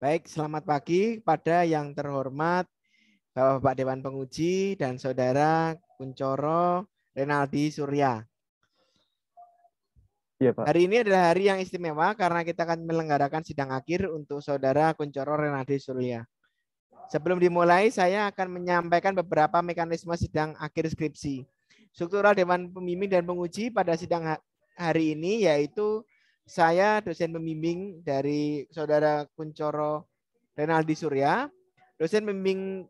Baik, selamat pagi pada yang terhormat Bapak-Bapak Dewan Penguji dan Saudara Kuncoro Renaldi Surya. Iya, Pak. Hari ini adalah hari yang istimewa karena kita akan menyelenggarakan sidang akhir untuk Saudara Kuncoro Renaldi Surya. Sebelum dimulai, saya akan menyampaikan beberapa mekanisme sidang akhir skripsi. Struktural Dewan Pembimbing dan Penguji pada sidang hari ini yaitu saya dosen pembimbing dari Saudara Kuncoro Renaldi Surya, dosen pembimbing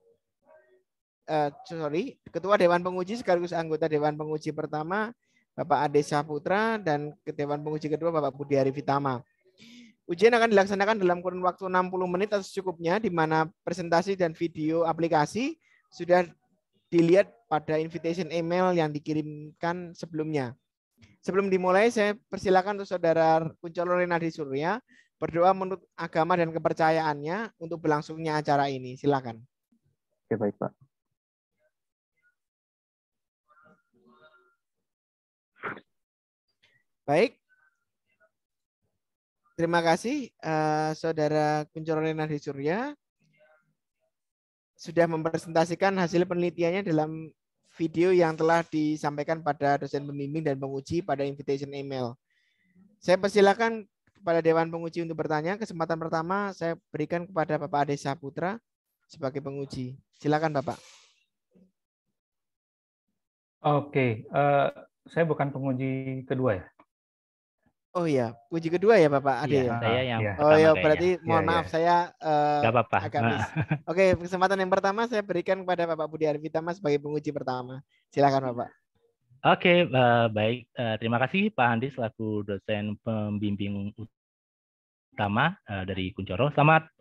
Ketua Dewan Penguji sekaligus anggota Dewan Penguji pertama Bapak Ade Saputra dan Dewan Penguji kedua Bapak Budi Arifitama. Ujian akan dilaksanakan dalam kurun waktu 60 menit atau secukupnya, di mana presentasi dan video aplikasi sudah dilihat pada invitation email yang dikirimkan sebelumnya. Sebelum dimulai, saya persilakan untuk Saudara Kuncoro Renaldi Surya berdoa menurut agama dan kepercayaannya untuk berlangsungnya acara ini. Silakan. Oke, baik, Pak. Baik. Terima kasih Saudara Kuncoro Renaldi Surya sudah mempresentasikan hasil penelitiannya dalam video yang telah disampaikan pada dosen pembimbing dan penguji pada invitation email. Saya persilakan kepada Dewan Penguji untuk bertanya. Kesempatan pertama saya berikan kepada Bapak Ade Saputra sebagai penguji. Silakan Bapak. Oke, saya bukan penguji kedua ya? Oh iya, uji kedua ya Bapak Ade. Iya, saya yang Iya. Oh pertama ya, kayaknya. berarti mohon Iya, maaf iya. saya Gak apa-apa. agak miss. Oke, kesempatan yang pertama saya berikan kepada Bapak Budi Arifitama sebagai penguji pertama. Silakan Bapak. Oke, baik. Terima kasih Pak Andi selaku dosen pembimbing utama dari Kuncoro. Selamat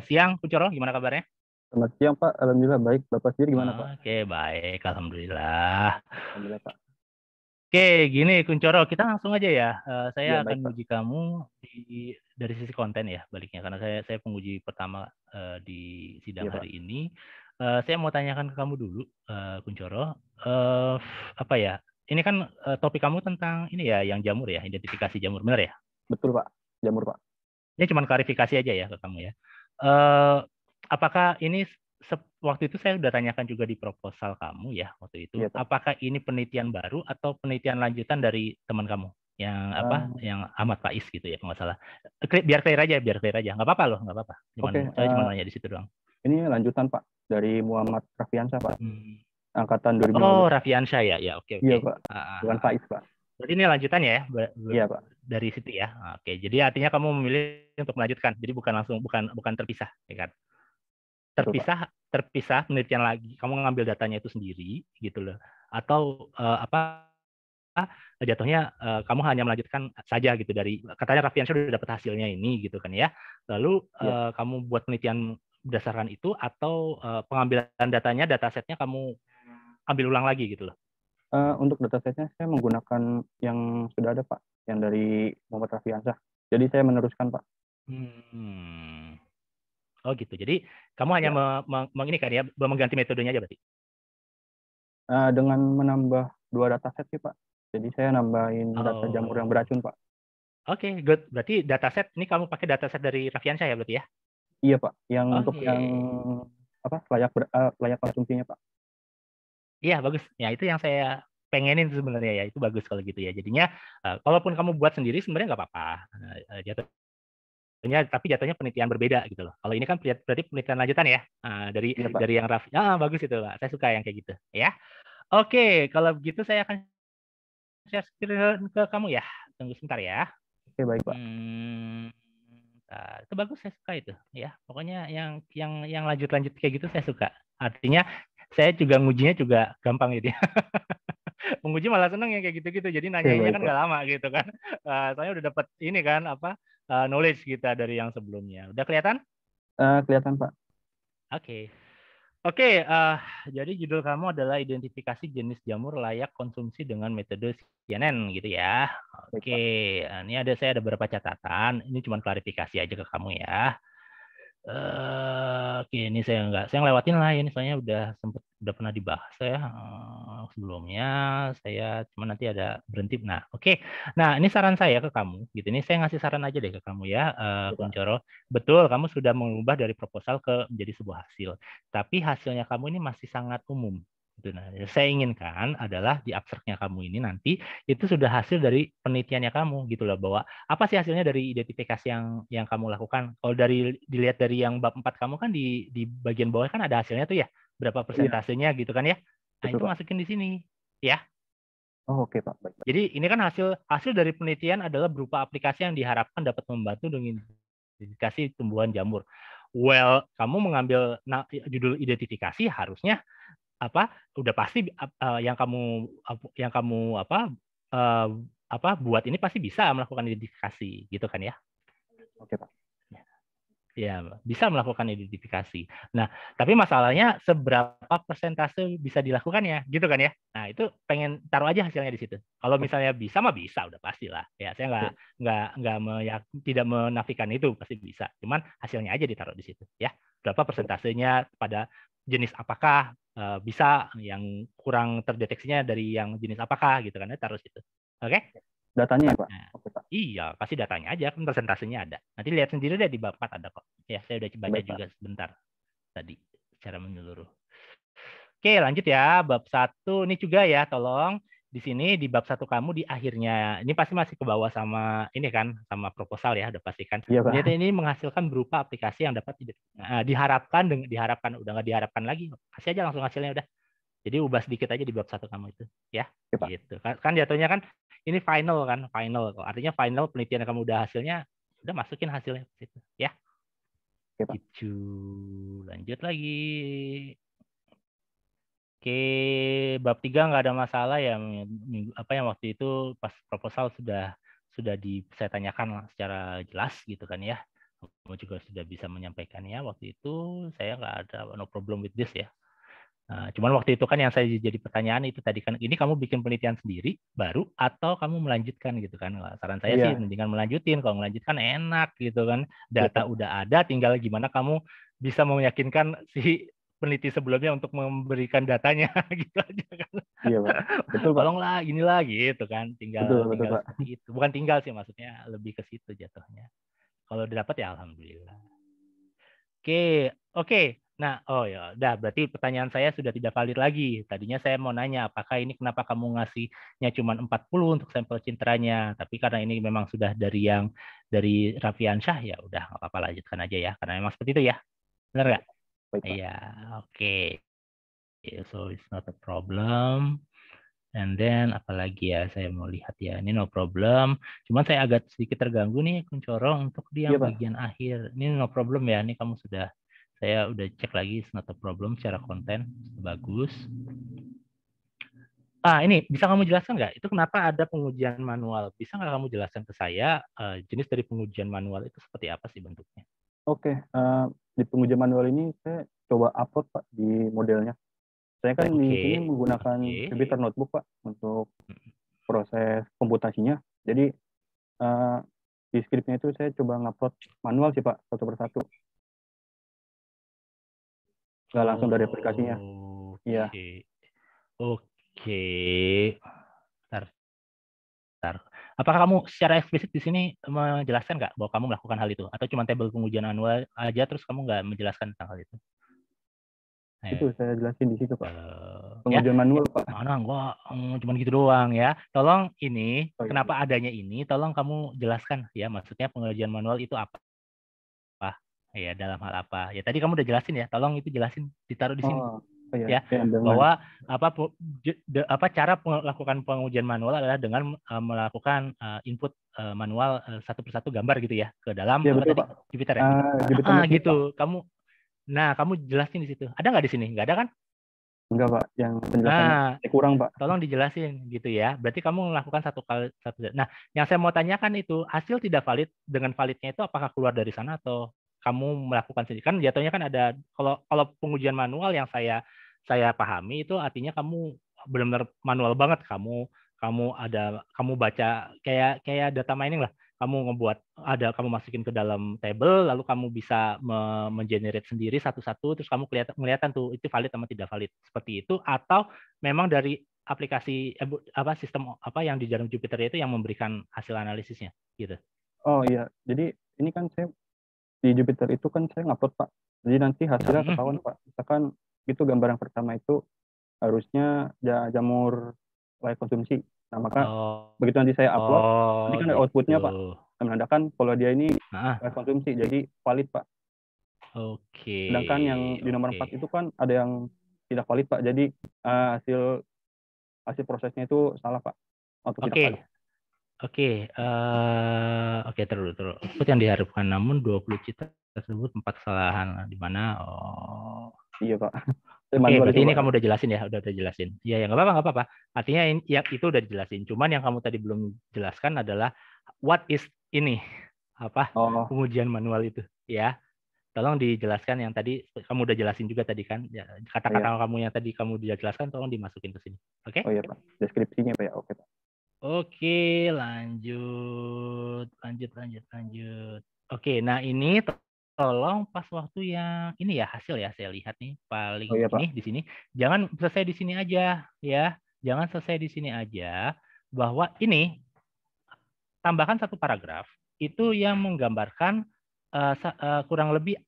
siang Kuncoro, gimana kabarnya? Selamat siang, Pak. Alhamdulillah baik. Bapak sendiri gimana, Pak? Oke, baik. Alhamdulillah. Alhamdulillah, Pak. Oke, gini Kuncoro, kita langsung aja ya. Saya Ya, baik, akan Pak. menguji kamu dari sisi konten ya, baliknya. Karena saya penguji pertama di sidang Iya, Pak. hari ini. Saya mau tanyakan ke kamu dulu, Kuncoro. Apa ya? Ini kan topik kamu tentang ini ya, yang jamur ya, identifikasi jamur, benar ya? Betul, Pak. Jamur, Pak. Ini cuma klarifikasi aja ya ke kamu ya. Apakah ini waktu itu saya sudah tanyakan juga di proposal kamu ya waktu itu. Iya, Pak. Apakah ini penelitian baru atau penelitian lanjutan dari teman kamu yang yang Ahmad Faiz gitu ya, kalau nggak salah. Biar clear aja, Nggak apa-apa loh, nggak apa-apa. Oke, Saya cuma nanya di situ doang. ini lanjutan, Pak, dari Muhammad Rafiansyah, Pak. Angkatan 2015. Oh, Rafiansyah ya, oke. Iya, Pak. Bukan Faiz, Pak. Berarti ini lanjutan ya? Iya, Pak. Dari situ ya. Oke, jadi artinya kamu memilih untuk melanjutkan. Jadi bukan terpisah, ya kan? Terpisah penelitian lagi. Kamu ngambil datanya itu sendiri, gitu loh. Atau jatuhnya kamu hanya melanjutkan saja gitu dari katanya Rafiansyah sudah dapat hasilnya ini, gitu kan ya. Lalu kamu buat penelitian berdasarkan itu atau pengambilan datanya, datasetnya kamu ambil ulang lagi gitu loh. Untuk datasetnya saya menggunakan yang sudah ada, Pak, yang dari Muhammad Rafiansyah. Jadi saya meneruskan, Pak. Oh gitu. Jadi kamu hanya ini kan ya, mengganti metodenya aja berarti? Dengan menambah 2 dataset sih, Pak. Jadi saya nambahin data jamur yang beracun, Pak. Oke, good. Berarti dataset ini kamu pakai dataset dari Rafiansyah ya berarti ya? Iya, Pak. Yang untuk yang layak konsumsinya, Pak. Iya, bagus. Ya, itu yang saya pengenin sebenarnya ya. Itu bagus kalau gitu ya. Jadinya, kalaupun kamu buat sendiri sebenarnya nggak apa-apa. Tapi jatuhnya penelitian berbeda gitu loh. Kalau ini kan berarti penelitian lanjutan ya. Dari yang Raffi. Bagus itu, Pak. Saya suka yang kayak gitu. Ya. Oke, kalau begitu saya akan share screen ke kamu ya. Tunggu sebentar ya. Oke, baik, Pak. Itu bagus, saya suka itu ya. Pokoknya yang lanjut kayak gitu saya suka. Artinya saya juga ngujinya juga gampang gitu ya. Penguji malah seneng yang kayak gitu-gitu. Jadi nanyanya kan nggak lama gitu kan. Soalnya udah dapat ini kan knowledge kita dari yang sebelumnya. Udah kelihatan? Kelihatan, Pak. Oke, jadi judul kamu adalah identifikasi jenis jamur layak konsumsi dengan metode CNN gitu ya. Oke, ini saya ada beberapa catatan. Ini cuma klarifikasi aja ke kamu ya. Oke, ini saya ngelewatin lah ini, soalnya udah pernah dibahas ya sebelumnya. Saya cuma nanti ada berhenti. Nah, oke. Nah, ini saran saya ke kamu, gitu. Ini saya ngasih saran aja deh ke kamu ya, Kuncoro. Betul, kamu sudah mengubah dari proposal ke menjadi sebuah hasil. Tapi hasilnya kamu ini masih sangat umum. Gitu. Nah, yang saya inginkan adalah di abstraknya kamu ini nanti itu sudah hasil dari penelitiannya kamu, gitu loh, bahwa apa sih hasilnya dari identifikasi yang kamu lakukan. Kalau dilihat dari yang bab 4 kamu kan di bagian bawah kan ada hasilnya tuh ya, berapa Iya, persentasenya gitu kan ya. Nah, betul itu Pak. masukin di sini ya. Oh, oke Pak. Baik. Jadi ini kan hasil dari penelitian adalah berupa aplikasi yang diharapkan dapat membantu dengan identifikasi tumbuhan jamur. Well, kamu mengambil judul identifikasi, harusnya apa udah pasti yang kamu buat ini pasti bisa melakukan identifikasi gitu kan ya. Oke Pak. Ya, bisa melakukan identifikasi. Nah, tapi masalahnya seberapa persentase bisa dilakukan ya, gitu kan ya. Nah, itu pengen taruh aja hasilnya di situ. Kalau misalnya bisa mah bisa, udah pastilah. Ya, saya tidak menafikan itu, pasti bisa. Cuman hasilnya aja ditaruh di situ ya. Berapa persentasenya pada jenis apakah, bisa yang kurang terdeteksinya dari yang jenis apakah gitu kan ya, taruh situ. Oke? Datanya ya Pak. Nah, Oke Pak. iya, kasih datanya aja, kan presentasinya ada. Nanti lihat sendiri deh di bab 4 ada kok. Ya, saya udah baca Baik Pak. juga sebentar tadi secara menyeluruh. Oke, lanjut ya, bab 1 ini juga ya, tolong di sini di bab 1 kamu di akhirnya ini pasti masih ke bawah sama ini kan, sama proposal ya, udah pastikan. Iya Pak. Ternyata ini menghasilkan berupa aplikasi yang dapat diharapkan udah nggak diharapkan lagi, kasih aja langsung hasilnya udah. Jadi ubah sedikit aja di bab 1 kamu itu, ya. Oke Pak. Gitu. Kan jatuhnya kan ini final kan, final. Artinya final penelitian kamu udah hasilnya, udah masukin hasilnya ke situ, ya. Oke Pak. Gitu. Lanjut lagi. Oke, bab 3 nggak ada masalah ya. Apa yang waktu itu pas proposal sudah saya tanyakan lah secara jelas gitu kan ya. Kamu juga sudah bisa menyampaikannya waktu itu, saya nggak ada no problem with this ya. Nah, cuman waktu itu kan yang saya jadi pertanyaan itu tadi kan, ini kamu bikin penelitian sendiri baru atau kamu melanjutkan gitu kan? Nah, saran saya sih Iya. mendingan melanjutin. Kalau melanjutkan enak gitu kan, Iya, data Pak. udah ada, tinggal gimana kamu bisa meyakinkan si peneliti sebelumnya untuk memberikan datanya gitu aja kan. Iya Pak. Betul Pak. Tolonglah inilah gitu kan, Betul tinggal Pak. seperti itu. Bukan tinggal sih, maksudnya lebih ke situ jatuhnya. Kalau dapat ya alhamdulillah. Oke. Nah, oh ya, udah berarti pertanyaan saya sudah tidak valid lagi. Tadinya saya mau nanya apakah ini kenapa kamu ngasihnya cuma 40 untuk sampel cintranya, tapi karena ini memang sudah dari Raffiansyah, ya udah nggak apa-apa, lanjutkan aja ya, karena memang seperti itu ya. Benar nggak? Baik Pak. Iya, oke. So it's not a problem. And then apalagi ya, saya mau lihat ya, ini no problem. Cuman saya agak sedikit terganggu nih, Kuncoro, untuk di Iya yang Pak. bagian akhir. Ini no problem ya, ini saya udah cek lagi, it's not a problem secara konten, bagus. Ini bisa kamu jelaskan nggak? Itu kenapa ada pengujian manual? Bisa nggak kamu jelaskan ke saya jenis dari pengujian manual itu seperti apa sih bentuknya? Oke. Di pengujian manual ini saya coba upload Pak di modelnya. Saya kan di sini menggunakan Jupyter Notebook Pak untuk proses komputasinya. Jadi di scriptnya itu saya coba ngupload manual sih Pak, satu persatu. Nggak langsung dari aplikasinya. Iya. Oke. Bentar. Apakah kamu secara eksplisit di sini menjelaskan nggak bahwa kamu melakukan hal itu? Atau cuma tabel pengujian manual aja terus kamu nggak menjelaskan tentang hal itu? Itu saya jelasin di situ Pak. Pengujian manual Pak. Mana enggak, cuma gitu doang ya. Tolong ini, kenapa adanya ini, tolong kamu jelaskan ya, maksudnya pengujian manual itu apa? Ya, dalam hal apa? Ya tadi kamu udah jelasin ya, tolong itu jelasin, ditaruh di sini. Ya, bahwa cara melakukan pengujian manual adalah dengan melakukan input manual satu persatu gambar gitu ya ke dalam Jupyter ya. Gitu. Kamu jelasin di situ. Ada nggak di sini? Nggak ada kan? Enggak Pak, yang penjelasannya kurang Pak. Tolong dijelasin gitu ya. Berarti kamu melakukan satu. Nah, yang saya mau tanyakan itu hasil tidak valid, dengan validnya itu apakah keluar dari sana atau kamu melakukan sendiri? Kan jatuhnya kan ada, kalau pengujian manual yang saya pahami itu artinya kamu benar-benar manual banget, kamu baca kayak data mining lah, kamu kamu masukin ke dalam table, lalu kamu bisa mengenerate sendiri satu-satu, terus kamu kelihatan tuh itu valid sama tidak valid seperti itu, atau memang dari aplikasi sistem yang di dalam Jupyter itu yang memberikan hasil analisisnya gitu. Oh iya, jadi ini kan saya di Jupyter itu kan saya ngupload Pak, jadi nanti hasilnya ketahuan Pak. Misalkan itu gambar yang pertama itu harusnya jamur layak konsumsi. Nah maka begitu nanti saya upload, nanti kan ada outputnya Pak, menandakan kalau dia ini layak konsumsi, jadi valid Pak. Oke. Sedangkan yang di nomor 4 itu kan ada yang tidak valid Pak, jadi hasil prosesnya itu salah Pak, atau tidak valid. Oke, terus. Output yang diharapkan namun 20 citra tersebut 4 kesalahan di mana? Iya Pak. Berarti ini kamu udah jelasin ya, udah jelasin. Iya, nggak apa-apa. Artinya itu udah dijelasin. Cuman yang kamu tadi belum jelaskan adalah what is ini pengujian manual itu, ya. Tolong dijelaskan yang tadi kamu udah jelasin juga tadi kan, kata-kata kamu yang tadi kamu udah jelaskan, tolong dimasukin ke sini. Oke? Oh iya Pak, deskripsinya Pak ya. Oke Pak. Oke, lanjut. Oke, nah ini tolong pas waktu yang ini ya hasil ya, saya lihat nih paling ini di sini. Jangan selesai di sini aja ya. Jangan selesai di sini aja, bahwa ini tambahkan satu paragraf itu yang menggambarkan kurang lebih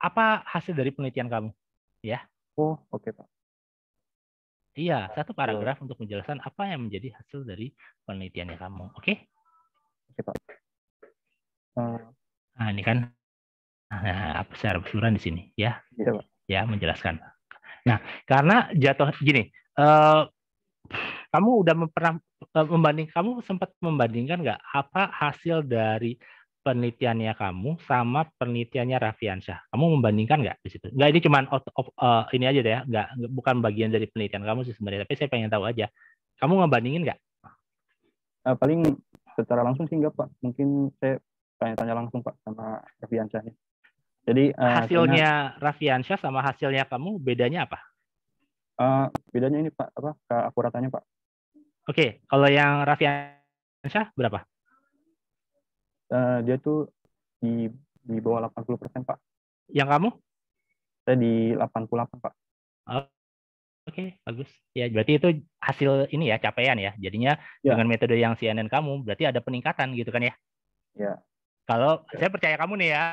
apa hasil dari penelitian kamu ya. Oh, oke Pak. Iya, satu paragraf untuk menjelaskan apa yang menjadi hasil dari penelitiannya kamu. Oke? Oke, Pak. Nah, ini kan secara keseluruhan di sini, ya. Iya, Pak. Ya, menjelaskan. Nah, karena jatuh gini, kamu udah pernah kamu sempat membandingkan nggak apa hasil dari penelitiannya kamu sama penelitiannya Raffiansyah? Kamu membandingkan nggak di situ? Nggak, ini cuma ini aja deh ya, bukan bagian dari penelitian kamu sih sebenarnya, tapi saya pengen tahu aja. Kamu ngebandingin nggak? Paling secara langsung sih nggak Pak. Mungkin saya tanya-tanya langsung Pak sama Raffiansyah. Jadi hasilnya Raffiansyah sama hasilnya kamu bedanya apa? Bedanya ini Pak, keakuratannya Pak. Oke, kalau yang Raffiansyah berapa? Dia tuh di bawah 80% Pak. Yang kamu? Saya di 88 Pak. Oke, bagus. Ya, berarti itu hasil ini ya, capaian ya. Jadinya dengan metode yang CNN kamu, berarti ada peningkatan gitu kan ya? Ya. Kalau saya percaya kamu nih ya,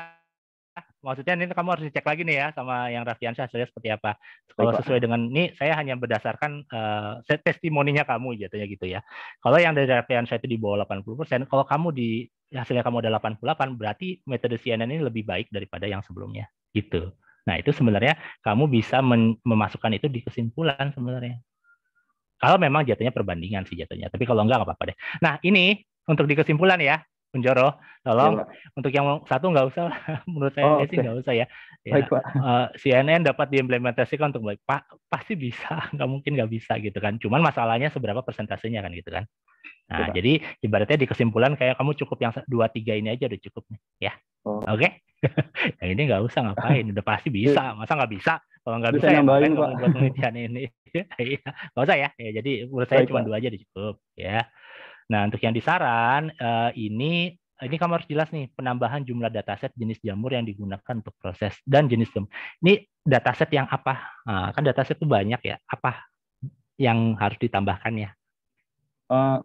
maksudnya ini kamu harus dicek lagi nih ya sama yang Raffiansyah hasilnya seperti apa. Kalau sesuai dengan ini, saya hanya berdasarkan testimoninya kamu jatuhnya gitu ya. Kalau yang dari Raffiansyah itu di bawah 80%, kalau kamu hasilnya kamu ada 88, berarti metode CNN ini lebih baik daripada yang sebelumnya gitu. Nah, itu sebenarnya kamu bisa memasukkan itu di kesimpulan sebenarnya. Kalau memang jatuhnya perbandingan sih jatuhnya, tapi kalau enggak apa-apa deh. Nah, ini untuk di kesimpulan ya. Kunjoro, tolong untuk yang satu nggak usah, menurut saya sih nggak usah ya. Baik, Pak. CNN dapat diimplementasikan untuk baik, Pak, pasti bisa, nggak mungkin nggak bisa gitu kan. Cuman masalahnya seberapa persentasenya kan gitu kan. Nah, jadi ibaratnya di kesimpulan kayak kamu cukup yang 2-3 ini aja udah cukup nih, ya. Oke? Yang ini nggak usah ngapain, udah pasti bisa. Masa nggak bisa? Kalau nggak bisa ya ngapain kamu buat penelitian ini? Nggak usah ya. Jadi menurut saya cuma 2 aja udah cukup, ya. Nah, untuk yang disaran, ini kamu harus jelas nih, penambahan jumlah dataset jenis jamur yang digunakan untuk proses dan jenis jamur. Ini dataset yang apa? Nah, kan dataset itu banyak ya. Apa yang harus ditambahkannya?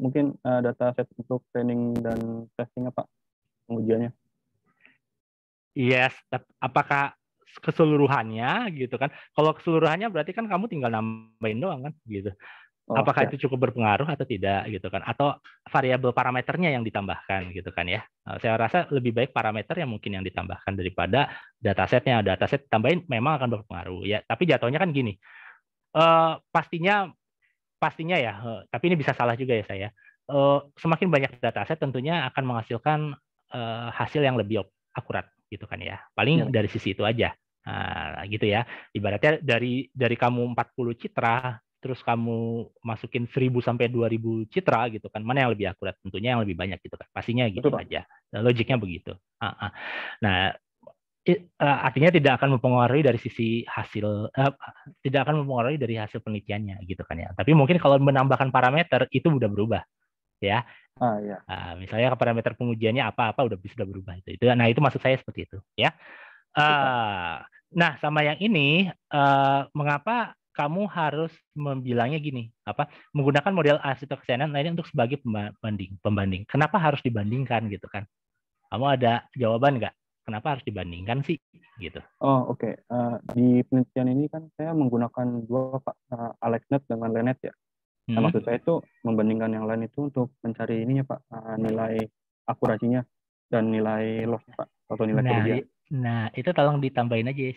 Mungkin dataset untuk training dan testing apa? Pengujiannya? Yes, apakah keseluruhannya gitu kan? Kalau keseluruhannya berarti kan kamu tinggal nambahin doang kan gitu. Apakah itu cukup berpengaruh atau tidak gitu kan? Atau variabel parameternya yang ditambahkan gitu kan ya? Saya rasa lebih baik parameter yang mungkin yang ditambahkan daripada datasetnya. Dataset tambahin memang akan berpengaruh ya. Tapi jatuhnya kan gini, pastinya ya. Tapi ini bisa salah juga ya saya. Semakin banyak dataset tentunya akan menghasilkan hasil yang lebih akurat gitu kan ya. Paling dari sisi itu aja. Nah, gitu ya. Ibaratnya dari kamu 40 citra terus kamu masukin 1000 sampai 2000 citra gitu kan, mana yang lebih akurat? Tentunya yang lebih banyak gitu kan, pastinya gitu. Betul, aja. Logiknya begitu. Nah, artinya tidak akan mempengaruhi dari sisi hasil, tidak akan mempengaruhi dari hasil penelitiannya gitu kan ya. Tapi mungkin kalau menambahkan parameter itu udah berubah ya. Ya. Misalnya parameter pengujiannya apa-apa udah bisa berubah itu. Nah, itu maksud saya seperti itu, ya. Nah, sama yang ini, mengapa kamu harus membilangnya gini, menggunakan model arsitektur kesayangan lainnya untuk sebagai pembanding. Kenapa harus dibandingkan gitu kan? Kamu ada jawaban nggak? Kenapa harus dibandingkan sih? Gitu. Oke. Di penelitian ini kan saya menggunakan dua Pak, AlexNet dengan LeNet ya. Nah, maksud saya itu membandingkan yang lain itu untuk mencari ininya Pak, nilai akurasinya dan nilai loss-nya Pak, atau nilai kerugian. Nah, itu tolong ditambahin aja ya.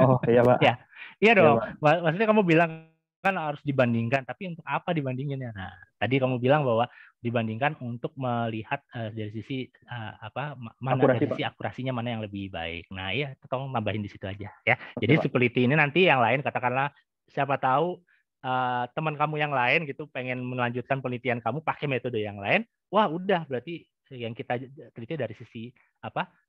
Oh iya Pak. Ya, iya dong. Ya, Pak. Maksudnya kamu bilang kan harus dibandingkan, tapi untuk apa dibandinginnya? Nah, tadi kamu bilang bahwa dibandingkan untuk melihat dari sisi mana Akurasi, dari sisi Pak. akurasinya mana yang lebih baik. Nah, iya, tolong nambahin di situ aja ya. Oke, Jadi Pak. si peneliti ini nanti yang lain katakanlah siapa tahu teman kamu yang lain gitu pengen melanjutkan penelitian kamu pakai metode yang lain, wah udah berarti yang kita teliti dari sisi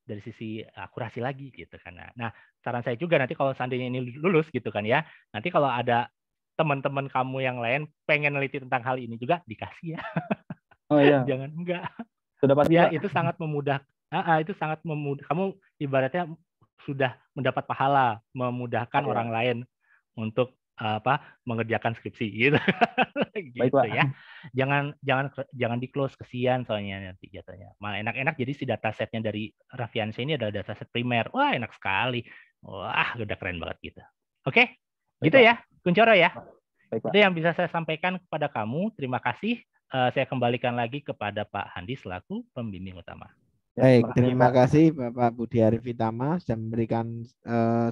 dari sisi akurasi lagi gitu kan. Nah, saran saya juga nanti kalau seandainya ini lulus gitu kan ya, nanti kalau ada teman-teman kamu yang lain pengen neliti tentang hal ini juga dikasih ya. Oh iya. Jangan enggak. Sudah pasti ya, Pak. itu sangat memudah. Itu sangat memudah. Kamu ibaratnya sudah mendapat pahala memudahkan orang lain untuk mengerjakan skripsi gitu. Gitu. Baik, Pak. Ya. Jangan di close, kesian soalnya nanti jatuhnya. Malah enak-enak jadi si datasetnya dari Raffiansyah ini adalah dataset primer. Wah, enak sekali. Wah, udah keren banget gitu. Oke? Baik, Gitu Pak. ya, Kunchoro ya. Baik, Pak. Itu yang bisa saya sampaikan kepada kamu. Terima kasih. Saya kembalikan lagi kepada Pak Handi selaku pembimbing utama. Baik, terima kasih Bapak Budi Arifitama sudah memberikan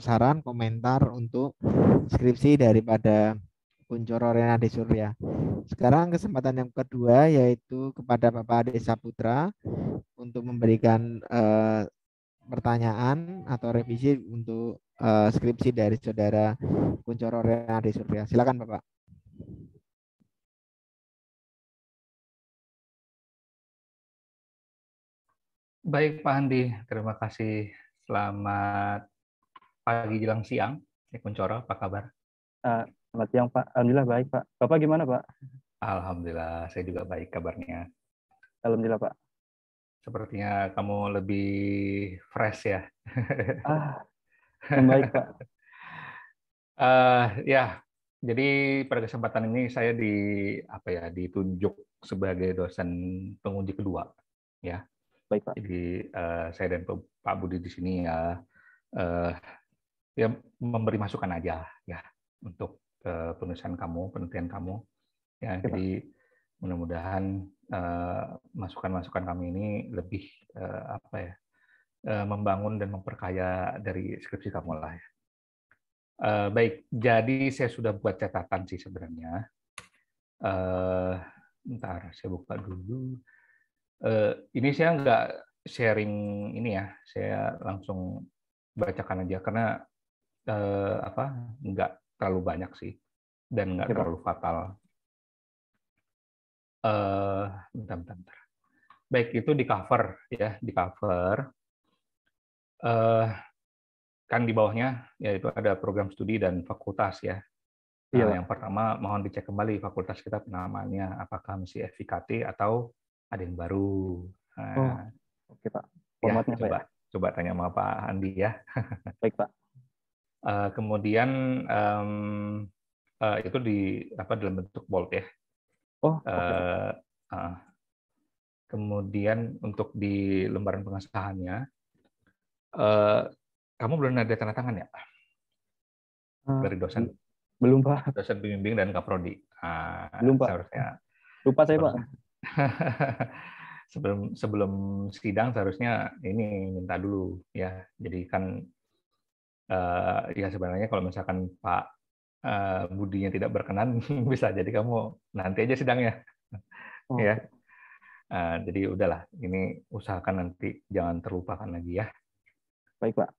saran, komentar untuk skripsi daripada Kunchoro Renadi Surya. Sekarang kesempatan yang kedua yaitu kepada Bapak Ade Saputra untuk memberikan pertanyaan atau revisi untuk skripsi dari saudara Kunchoro Renadi Surya. Silakan Bapak. Baik Pak Andi, terima kasih. Selamat pagi jelang siang. Kunchoro, apa kabar? Selamat siang Pak. Alhamdulillah baik Pak. Bapak gimana Pak? Alhamdulillah, saya juga baik kabarnya. Alhamdulillah Pak. Sepertinya kamu lebih fresh ya. Baik Pak. Ya, jadi pada kesempatan ini saya ditunjuk sebagai dosen penguji kedua, ya. Baik Pak. Jadi saya dan Pak Budi di sini ya memberi masukan aja ya untuk penelitian kamu, ya. Oke, jadi mudah-mudahan masukan-masukan kami ini lebih membangun dan memperkaya dari skripsi kamu lah ya. Baik, jadi saya sudah buat catatan sih sebenarnya. Bentar, saya buka dulu. Ini saya nggak sharing ini ya, saya langsung bacakan aja karena nggak terlalu banyak sih dan nggak terlalu fatal. Bentar. Baik, itu di cover ya, di cover. Kan di bawahnya yaitu ada program studi dan fakultas ya. Nah, yang pertama mohon dicek kembali fakultas kita namanya apakah masih FIKT atau ada yang baru. Nah, oke Pak. Formatnya ya, coba tanya sama Pak Andi ya. Baik Pak. Kemudian itu dalam bentuk bold ya. Kemudian untuk di lembaran pengesahannya, kamu belum ada tanda tangan ya dari dosen? Belum Pak. Dosen pembimbing dan kaprodi. Belum Pak. Seharusnya. Lupa saya Pak. sebelum sidang seharusnya ini minta dulu ya. Jadi kan ya sebenarnya kalau misalkan Pak Budinya tidak berkenan bisa jadi kamu nanti aja sidangnya. Ya. Jadi udahlah, ini usahakan nanti jangan terlupakan lagi ya. Baik Pak.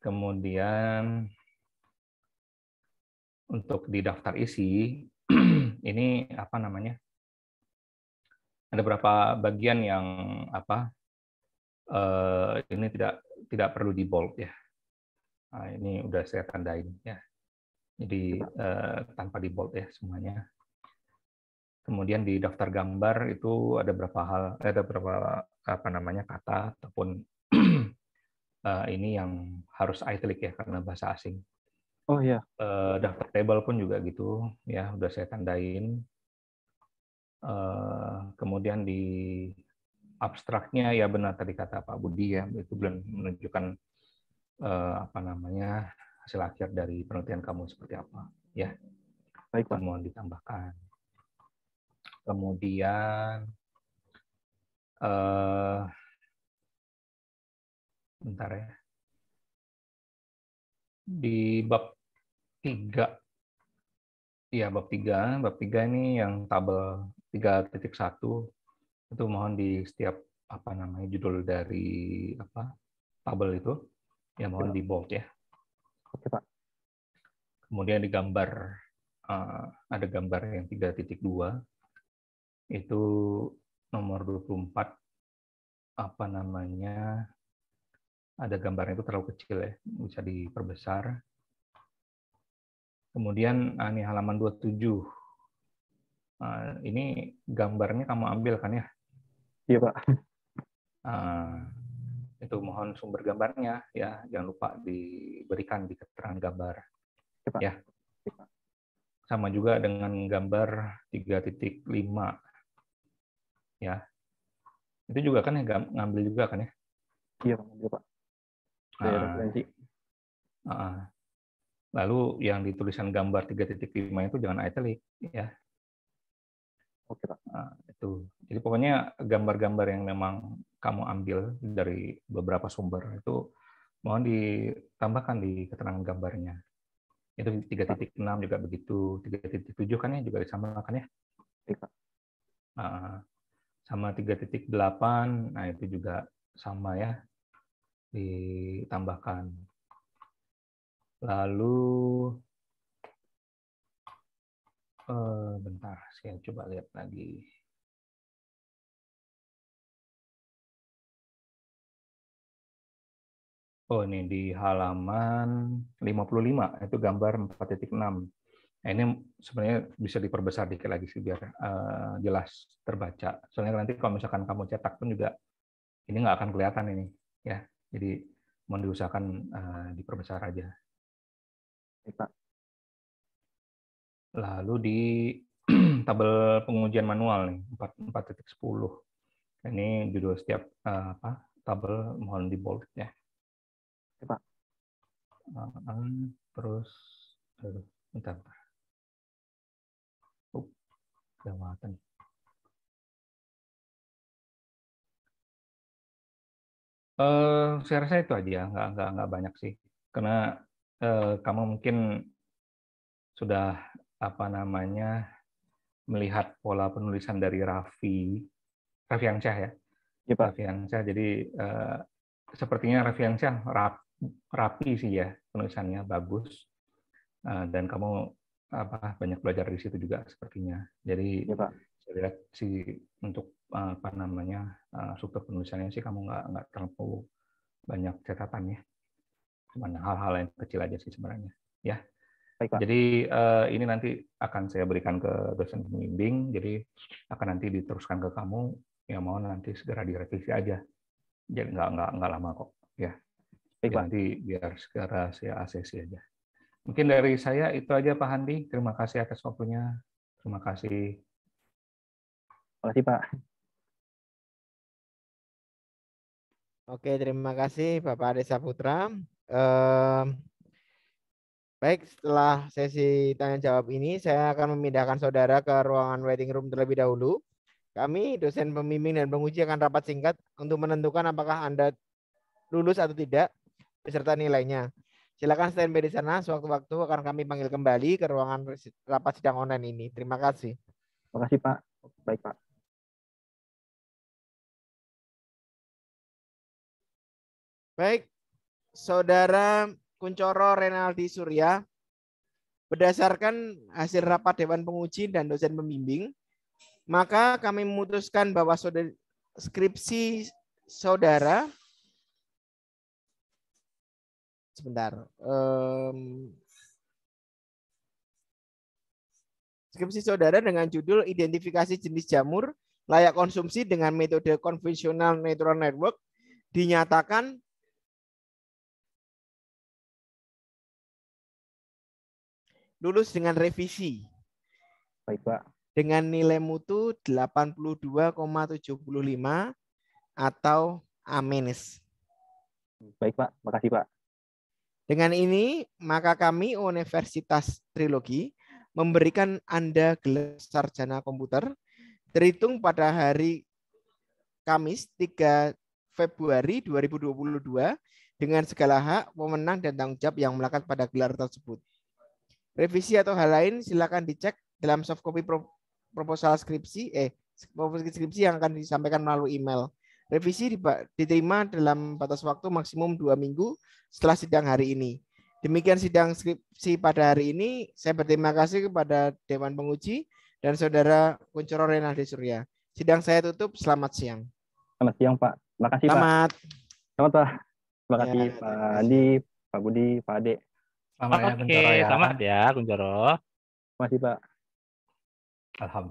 Kemudian untuk di daftar isi ini ada beberapa bagian yang ini tidak perlu di bold ya. Nah, ini udah saya tandain ya. Jadi tanpa di bold ya semuanya. Kemudian di daftar gambar itu ada beberapa kata ataupun ini yang harus italic ya karena bahasa asing. Oh iya. Daftar table pun juga gitu ya, udah saya tandain. Kemudian di abstraknya ya benar tadi kata Pak Budi ya, itu belum menunjukkan hasil akhir dari penelitian kamu seperti apa ya. Baik, Pak. Mohon ditambahkan. Kemudian bentar ya. Di bab 3. Iya, bab 3 ini yang tabel 3.1 itu mohon di setiap judul dari tabel itu ya mohon di bold ya. Oke, Pak. Kemudian di gambar ada gambar yang 3.2 itu nomor 24 ada gambarnya itu terlalu kecil ya, bisa diperbesar. Kemudian ini halaman 27. Ini gambarnya kamu ambil kan ya? Iya, Pak. Itu mohon sumber gambarnya ya, jangan lupa diberikan di keterangan gambar. Iya, Pak. Ya. Sama juga dengan gambar 3.5. Ya. Itu juga kan ya ngambil juga kan ya? Iya, Pak. Iya, Pak. Saya referensi. Lalu yang ditulisan gambar 3.5 itu jangan italic ya. Oke, Pak. Itu. Jadi pokoknya gambar-gambar yang memang kamu ambil dari beberapa sumber itu mohon ditambahkan di keterangan gambarnya. Itu 3.6 juga begitu, 3.7 kan ya juga disamakan ya. Iya, Pak. Sama 3.8, nah itu juga sama ya, ditambahkan. Lalu bentar, saya coba lihat lagi. Oh, ini di halaman 55, itu gambar 4.6. Nah, ini sebenarnya bisa diperbesar dikit lagi sih biar jelas terbaca. Soalnya nanti kalau misalkan kamu cetak pun juga ini nggak akan kelihatan ini, ya. Jadi mau diusahakan diperbesar aja. Pak. Lalu di tabel pengujian manual nih 4.10. Ini judul setiap tabel mohon di bold ya. Pak. Terus bentar. Kelewatan. Saya rasa itu aja, nggak banyak sih, karena kamu mungkin sudah melihat pola penulisan dari Raffi Ansyah ya. Ya, Pak. Raffi Ansyah, jadi sepertinya Raffi Ansyah rapi sih ya penulisannya, bagus, dan kamu banyak belajar di situ juga sepertinya. Jadi ya, Pak. Saya lihat sih untuk struktur penulisannya sih kamu nggak terlalu banyak catatan ya, cuma hal-hal yang kecil aja sih sebenarnya ya. Baik, Pak. Jadi ini nanti akan saya berikan ke dosen pembimbing, jadi akan nanti diteruskan ke kamu, ya mau nanti segera direvisi aja, jadi nggak lama kok ya. Baik, Jadi Pak. nanti biar segera saya asesi aja. Mungkin dari saya itu aja Pak Handi, terima kasih atas waktunya, terima kasih. Terima kasih, Pak. Oke, terima kasih Bapak Ade Saputra. Baik, setelah sesi tanya jawab ini, saya akan memindahkan saudara ke ruangan waiting room terlebih dahulu. Kami, dosen pembimbing dan penguji akan rapat singkat untuk menentukan apakah Anda lulus atau tidak beserta nilainya. Silakan standby di sana, sewaktu-waktu akan kami panggil kembali ke ruangan rapat sidang online ini. Terima kasih. Terima kasih, Pak. Baik, Pak. Baik, Saudara Kuncoro Renaldi Surya, berdasarkan hasil rapat Dewan Penguji dan dosen pembimbing, maka kami memutuskan bahwa skripsi saudara skripsi saudara dengan judul Identifikasi Jenis Jamur Layak Konsumsi dengan Metode Konvensional Neural Network dinyatakan lulus dengan revisi. Baik, Pak. Dengan nilai mutu 82,75 atau A-. Baik, Pak. Makasih, Pak. Dengan ini, maka kami Universitas Trilogi memberikan Anda gelar sarjana komputer terhitung pada hari Kamis 3 Februari 2022 dengan segala hak, wewenang, dan tanggung jawab yang melekat pada gelar tersebut. Revisi atau hal lain silakan dicek dalam soft copy proposal skripsi yang akan disampaikan melalui email. Revisi diterima dalam batas waktu maksimum 2 minggu setelah sidang hari ini. Demikian sidang skripsi pada hari ini. Saya berterima kasih kepada Dewan Penguji dan Saudara Kuncoro Renaldi Surya. Sidang saya tutup. Selamat siang. Selamat siang, Pak. Terima kasih, Selamat. Pak. Selamat, Pak. Terima kasih, Ya, Pak Andi, Pak Budi, Pak Ade. Selamat ya, Kuncoro ya. Selamat ya, Kuncoro. Terima kasih, Pak. Alhamdulillah.